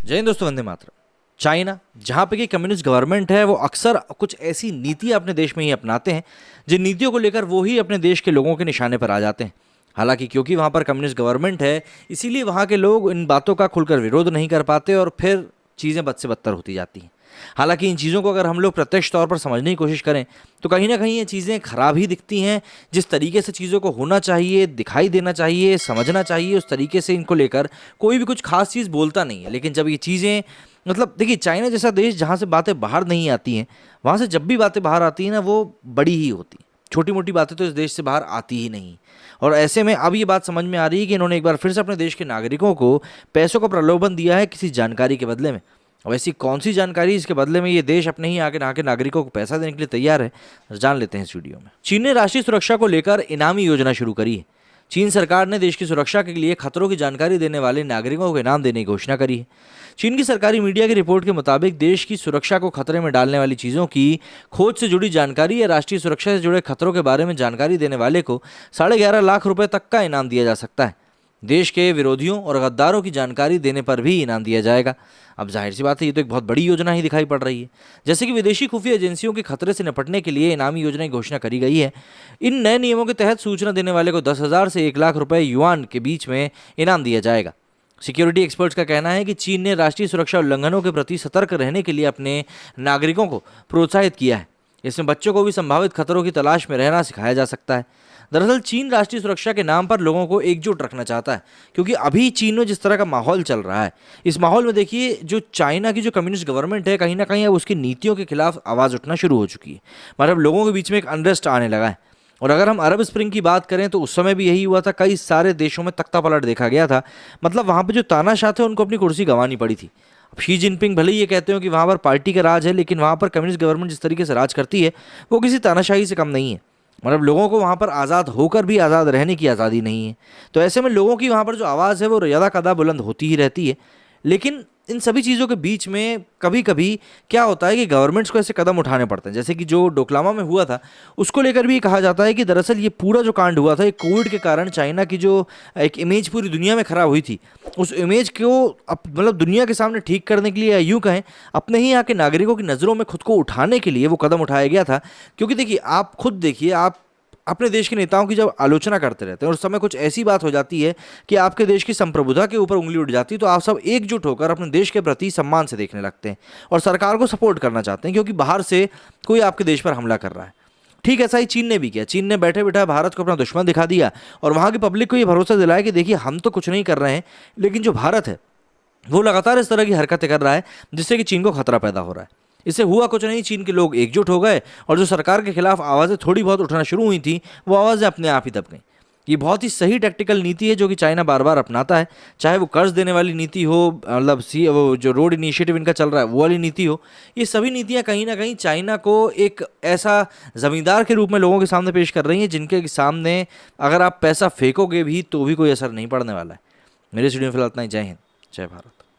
जय हिंद दोस्तों, वंदे मातरम। चाइना, जहाँ पे कि कम्युनिस्ट गवर्नमेंट है, वो अक्सर कुछ ऐसी नीतियाँ अपने देश में ही अपनाते हैं जिन नीतियों को लेकर वो ही अपने देश के लोगों के निशाने पर आ जाते हैं। हालांकि क्योंकि वहाँ पर कम्युनिस्ट गवर्नमेंट है, इसीलिए वहाँ के लोग इन बातों का खुलकर विरोध नहीं कर पाते और फिर चीज़ें बद से बदतर होती जाती हैं। हालांकि इन चीज़ों को अगर हम लोग प्रत्यक्ष तौर पर समझने की कोशिश करें तो कहीं ना कहीं ये चीज़ें खराब ही दिखती हैं। जिस तरीके से चीज़ों को होना चाहिए, दिखाई देना चाहिए, समझना चाहिए, उस तरीके से इनको लेकर कोई भी कुछ खास चीज़ बोलता नहीं है। लेकिन जब ये चीज़ें देखिए, चाइना जैसा देश जहाँ से बातें बाहर नहीं आती हैं, वहाँ से जब भी बातें बाहर आती हैं ना, वो बड़ी ही होती हैं। छोटी मोटी बातें तो इस देश से बाहर आती ही नहीं। और ऐसे में अब ये बात समझ में आ रही है कि इन्होंने एक बार फिर से अपने देश के नागरिकों को पैसों का प्रलोभन दिया है किसी जानकारी के बदले में। अब ऐसी कौन सी जानकारी इसके बदले में ये देश अपने ही आके नागरिकों को पैसा देने के लिए तैयार है, जान लेते हैं इस वीडियो में। चीन ने राष्ट्रीय सुरक्षा को लेकर इनामी योजना शुरू करी है। चीन सरकार ने देश की सुरक्षा के लिए खतरों की जानकारी देने वाले नागरिकों को इनाम देने की घोषणा करी है। चीन की सरकारी मीडिया की रिपोर्ट के मुताबिक देश की सुरक्षा को खतरे में डालने वाली चीज़ों की खोज से जुड़ी जानकारी या राष्ट्रीय सुरक्षा से जुड़े खतरों के बारे में जानकारी देने वाले को 11.5 लाख रुपए तक का इनाम दिया जा सकता है। देश के विरोधियों और गद्दारों की जानकारी देने पर भी इनाम दिया जाएगा। अब जाहिर सी बात है, ये तो एक बहुत बड़ी योजना ही दिखाई पड़ रही है। जैसे कि विदेशी खुफिया एजेंसियों के खतरे से निपटने के लिए इनामी योजना की घोषणा करी गई है। इन नए नियमों के तहत सूचना देने वाले को 10,000 से 1 लाख रुपए युआन के बीच में इनाम दिया जाएगा। सिक्योरिटी एक्सपर्ट्स का कहना है कि चीन ने राष्ट्रीय सुरक्षा उल्लंघनों के प्रति सतर्क रहने के लिए अपने नागरिकों को प्रोत्साहित किया है। इसमें बच्चों को भी संभावित खतरों की तलाश में रहना सिखाया जा सकता है। दरअसल चीन राष्ट्रीय सुरक्षा के नाम पर लोगों को एकजुट रखना चाहता है, क्योंकि अभी चीन में जिस तरह का माहौल चल रहा है, इस माहौल में देखिए जो चाइना की जो कम्युनिस्ट गवर्नमेंट है, कहीं ना कहीं अब उसकी नीतियों के खिलाफ आवाज़ उठना शुरू हो चुकी है। मतलब लोगों के बीच में एक अनरेस्ट आने लगा है। और अगर हम अरब स्प्रिंग की बात करें तो उस समय भी यही हुआ था। कई सारे देशों में तख्ता पलट देखा गया था। मतलब वहाँ पे जो तानाशाह थे उनको अपनी कुर्सी गंवानी पड़ी थी। अब शी जिनपिंग भले ही ये कहते हो कि वहाँ पर पार्टी का राज है, लेकिन वहाँ पर कम्युनिस्ट गवर्नमेंट जिस तरीके से राज करती है वो किसी तानाशाही से कम नहीं है। मतलब लोगों को वहाँ पर आज़ाद होकर भी आज़ाद रहने की आज़ादी नहीं है। तो ऐसे में लोगों की वहाँ पर जो आवाज़ है वो ज़्यादा कदा बुलंद होती ही रहती है। लेकिन इन सभी चीज़ों के बीच में कभी कभी क्या होता है कि गवर्नमेंट्स को ऐसे कदम उठाने पड़ते हैं। जैसे कि जो डोकलामा में हुआ था, उसको लेकर भी कहा जाता है कि दरअसल ये पूरा जो कांड हुआ था, ये कोविड के कारण चाइना की जो एक इमेज पूरी दुनिया में खराब हुई थी, उस इमेज को मतलब दुनिया के सामने ठीक करने के लिए, या यूँ कहें अपने ही यहाँ के नागरिकों की नज़रों में खुद को उठाने के लिए वो कदम उठाया गया था। क्योंकि देखिए, आप खुद देखिए, आप अपने देश के नेताओं की जब आलोचना करते रहते हैं और उस समय कुछ ऐसी बात हो जाती है कि आपके देश की संप्रभुता के ऊपर उंगली उठ जाती है, तो आप सब एकजुट होकर अपने देश के प्रति सम्मान से देखने लगते हैं और सरकार को सपोर्ट करना चाहते हैं, क्योंकि बाहर से कोई आपके देश पर हमला कर रहा है। ठीक ऐसा ही चीन ने भी किया। चीन ने बैठे बैठा भारत को अपना दुश्मन दिखा दिया और वहाँ की पब्लिक को ये भरोसा दिलाया कि देखिए, हम तो कुछ नहीं कर रहे हैं, लेकिन जो भारत है वो लगातार इस तरह की हरकतें कर रहा है जिससे कि चीन को खतरा पैदा हो रहा है। इससे हुआ कुछ नहीं, चीन के लोग एकजुट हो गए और जो सरकार के खिलाफ आवाज़ें थोड़ी बहुत उठना शुरू हुई थी, वो आवाज़ें अपने आप ही दब गईं। ये बहुत ही सही टैक्टिकल नीति है जो कि चाइना बार बार अपनाता है, चाहे वो कर्ज देने वाली नीति हो, मतलब वो जो रोड इनिशिएटिव इनका चल रहा है वो वाली नीति हो। ये सभी नीतियाँ कहीं ना कहीं चाइना को एक ऐसा जमींदार के रूप में लोगों के सामने पेश कर रही हैं जिनके सामने अगर आप पैसा फेंकोगे भी तो भी कोई असर नहीं पड़ने वाला है। मेरे स्टूडियो में फिलहाल इतना ही। जय हिंद, जय भारत।